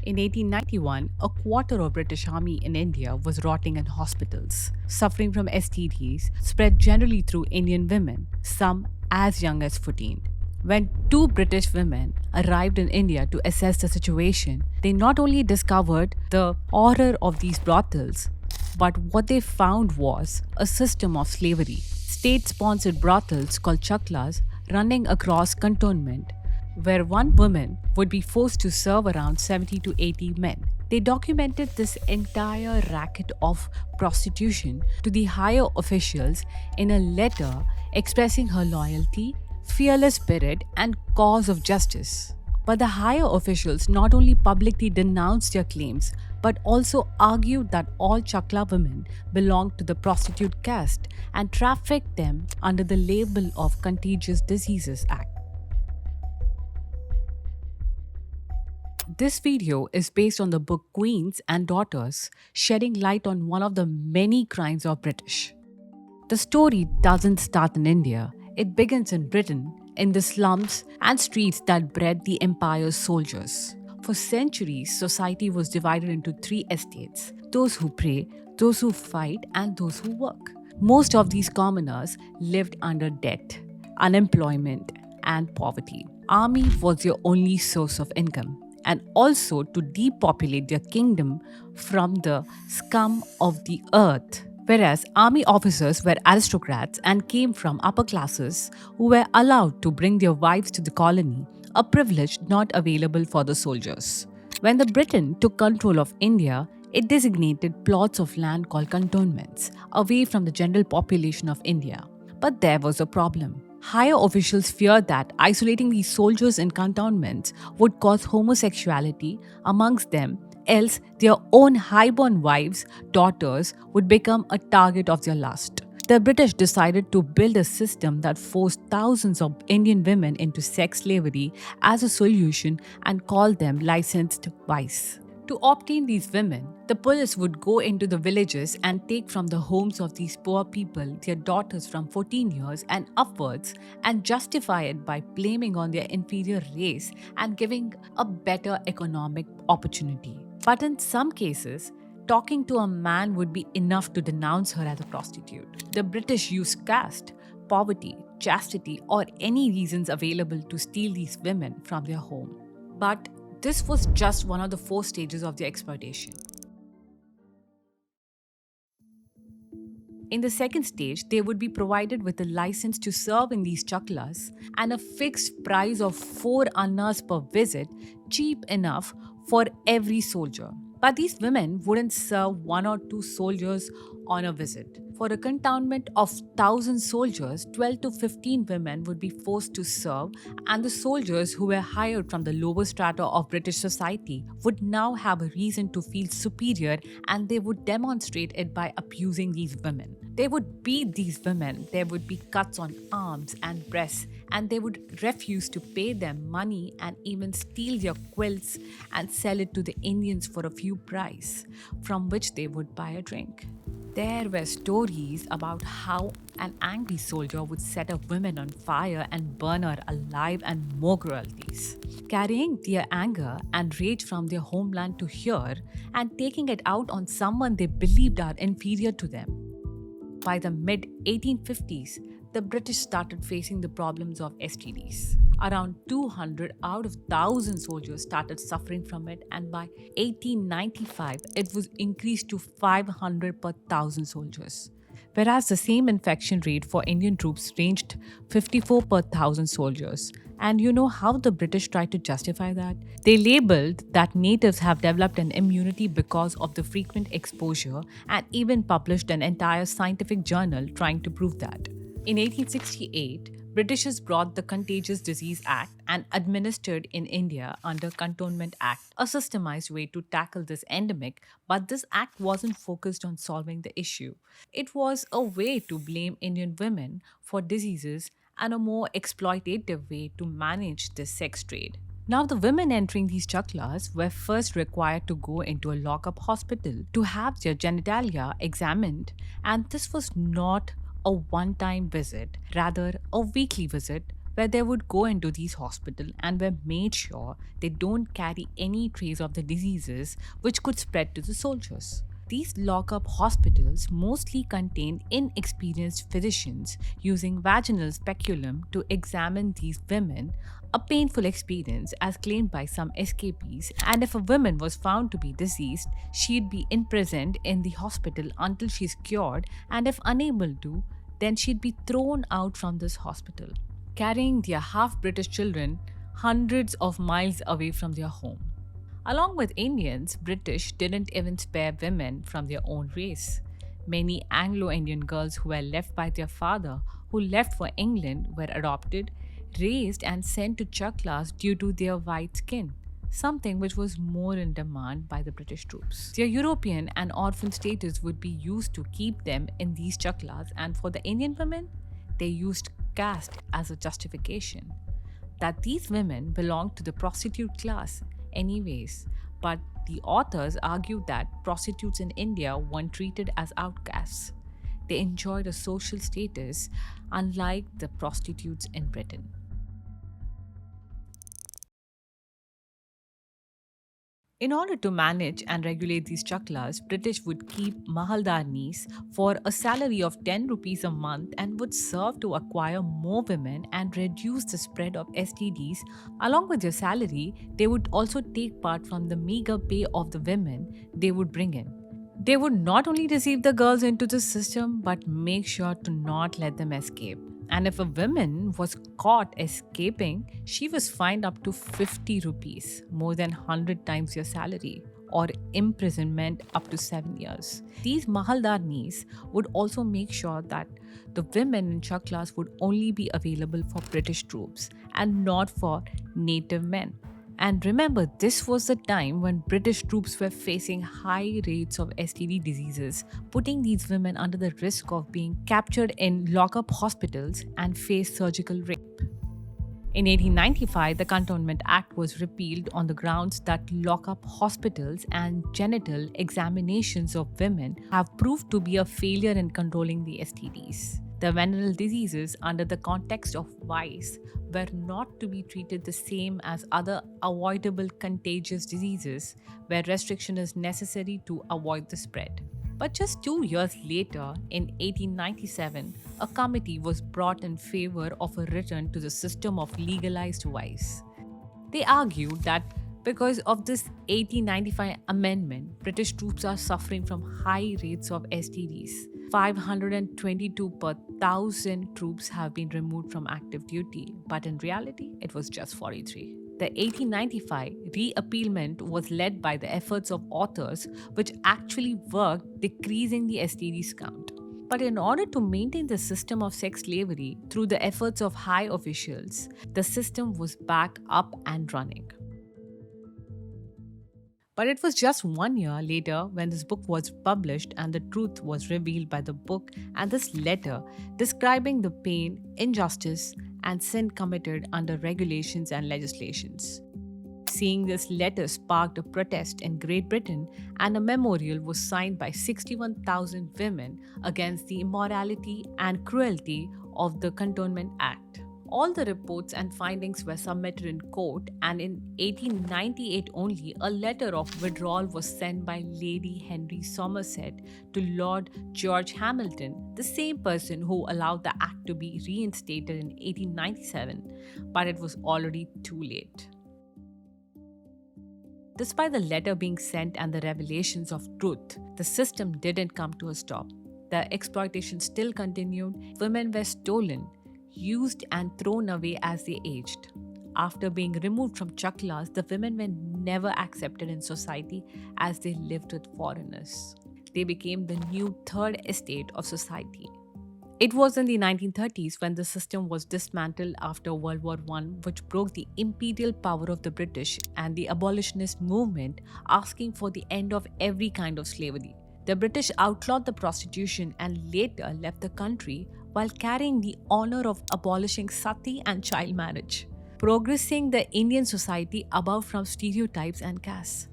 In 1891, a quarter of British Army in India was rotting in hospitals, suffering from STDs spread generally through Indian women, some as young as 14. When two British women arrived in India to assess the situation, they not only discovered the horror of these brothels, but what they found was a system of slavery. State sponsored brothels called chaklas running across cantonment, where one woman would be forced to serve around 70 to 80 men. They documented this entire racket of prostitution to the higher officials in a letter expressing her loyalty, fearless spirit, and cause of justice. But the higher officials not only publicly denounced their claims, but also argued that all Chakla women belonged to the prostitute caste and trafficked them under the label of Contagious Diseases Act. This video is based on the book Queens and Daughters, shedding light on one of the many crimes of British. The story doesn't start in India. It begins in Britain, in the slums and streets that bred the empire's soldiers. For centuries, society was divided into three estates: those who pray, those who fight, and those who work. Most of these commoners lived under debt, unemployment, and poverty. Army was their only source of income, and also to depopulate their kingdom from the scum of the earth. Whereas army officers were aristocrats and came from upper classes who were allowed to bring their wives to the colony, a privilege not available for the soldiers. When the Britain took control of India, it designated plots of land called cantonments away from the general population of India. But there was a problem. Higher officials feared that isolating these soldiers in cantonments would cause homosexuality amongst them, else their own highborn wives, daughters, would become a target of their lust. The British decided to build a system that forced thousands of Indian women into sex slavery as a solution and called them licensed wives. To obtain these women, the police would go into the villages and take from the homes of these poor people their daughters from 14 years and upwards and justify it by blaming on their inferior race and giving a better economic opportunity. But in some cases, talking to a man would be enough to denounce her as a prostitute. The British used caste, poverty, chastity, or any reasons available to steal these women from their home. But this was just one of the four stages of the exploitation. In the second stage, they would be provided with a license to serve in these chaklas and a fixed price of 4 annas per visit, cheap enough for every soldier. But these women wouldn't serve 1 or 2 soldiers on a visit. For a cantonment of 1,000 soldiers, 12 to 15 women would be forced to serve, and the soldiers who were hired from the lower strata of British society would now have a reason to feel superior, and they would demonstrate it by abusing these women. They would beat these women, there would be cuts on arms and breasts, and they would refuse to pay them money and even steal their quilts and sell it to the Indians for a few price, from which they would buy a drink. There were stories about how an angry soldier would set a woman on fire and burn her alive, and more cruelties. Carrying their anger and rage from their homeland to here and taking it out on someone they believed are inferior to them. By the mid 1850s, the British started facing the problems of STDs. Around 200 out of 1,000 soldiers started suffering from it, and by 1895, it was increased to 500 per 1,000 soldiers. Whereas the same infection rate for Indian troops ranged 54 per 1,000 soldiers. And you know how the British tried to justify that? They labeled that natives have developed an immunity because of the frequent exposure, and even published an entire scientific journal trying to prove that. In 1868, Britishers brought the Contagious Disease Act and administered in India under Cantonment Act, a systemized way to tackle this endemic, but this act wasn't focused on solving the issue. It was a way to blame Indian women for diseases and a more exploitative way to manage the sex trade. Now, the women entering these chaklas were first required to go into a lock-up hospital to have their genitalia examined, and this was not a one-time visit, rather a weekly visit where they would go into these hospitals and were made sure they don't carry any trace of the diseases which could spread to the soldiers. These lock-up hospitals mostly contained inexperienced physicians using vaginal speculum to examine these women, a painful experience as claimed by some escapees, and if a woman was found to be deceased, she'd be imprisoned in the hospital until she's cured, and if unable to, then she'd be thrown out from this hospital, carrying their half British children hundreds of miles away from their home. Along with Indians, British didn't even spare women from their own race. Many Anglo Indian girls who were left by their father, who left for England, were adopted, raised, and sent to chaklas due to their white skin, something which was more in demand by the British troops. Their European and orphan status would be used to keep them in these chaklas, and for the Indian women, they used caste as a justification that these women belonged to the prostitute class anyways, but the authors argued that prostitutes in India weren't treated as outcasts. They enjoyed a social status unlike the prostitutes in Britain. In order to manage and regulate these chaklas, British would keep mahaldarnis for a salary of 10 rupees a month and would serve to acquire more women and reduce the spread of STDs. Along with their salary, they would also take part from the meager pay of the women they would bring in. They would not only receive the girls into the system but make sure to not let them escape. And if a woman was caught escaping, she was fined up to 50 rupees, more than 100 times your salary, or imprisonment up to 7 years. These mahaldarnis would also make sure that the women in chaklas would only be available for British troops and not for native men. And remember, this was the time when British troops were facing high rates of STD diseases, putting these women under the risk of being captured in lock-up hospitals and face surgical rape. In 1895, the Cantonment Act was repealed on the grounds that lock-up hospitals and genital examinations of women have proved to be a failure in controlling the STDs. The venereal diseases, under the context of vice, were not to be treated the same as other avoidable contagious diseases where restriction is necessary to avoid the spread. But just 2 years later, in 1897, a committee was brought in favor of a return to the system of legalized vice. They argued that because of this 1895 amendment, British troops are suffering from high rates of STDs. 522 per 1,000 troops have been removed from active duty, but in reality, it was just 43. The 1895 reappealment was led by the efforts of authors, which actually worked, decreasing the STDs count. But in order to maintain the system of sex slavery through the efforts of high officials, the system was back up and running. But it was just 1 year later when this book was published and the truth was revealed by the book and this letter describing the pain, injustice, and sin committed under regulations and legislations. Seeing this letter sparked a protest in Great Britain, and a memorial was signed by 61,000 women against the immorality and cruelty of the Cantonment Act. All the reports and findings were submitted in court, and in 1898 only, a letter of withdrawal was sent by Lady Henry Somerset to Lord George Hamilton, the same person who allowed the act to be reinstated in 1897, but it was already too late. Despite the letter being sent and the revelations of truth, the system didn't come to a stop. The exploitation still continued. Women were stolen, used and thrown away as they aged. After being removed from chaklas, the women were never accepted in society as they lived with foreigners. They became the new third estate of society. It was in the 1930s when the system was dismantled after World War I, which broke the imperial power of the British and the abolitionist movement, asking for the end of every kind of slavery. The British outlawed the prostitution and later left the country while carrying the honor of abolishing sati and child marriage, progressing the Indian society above from stereotypes and castes.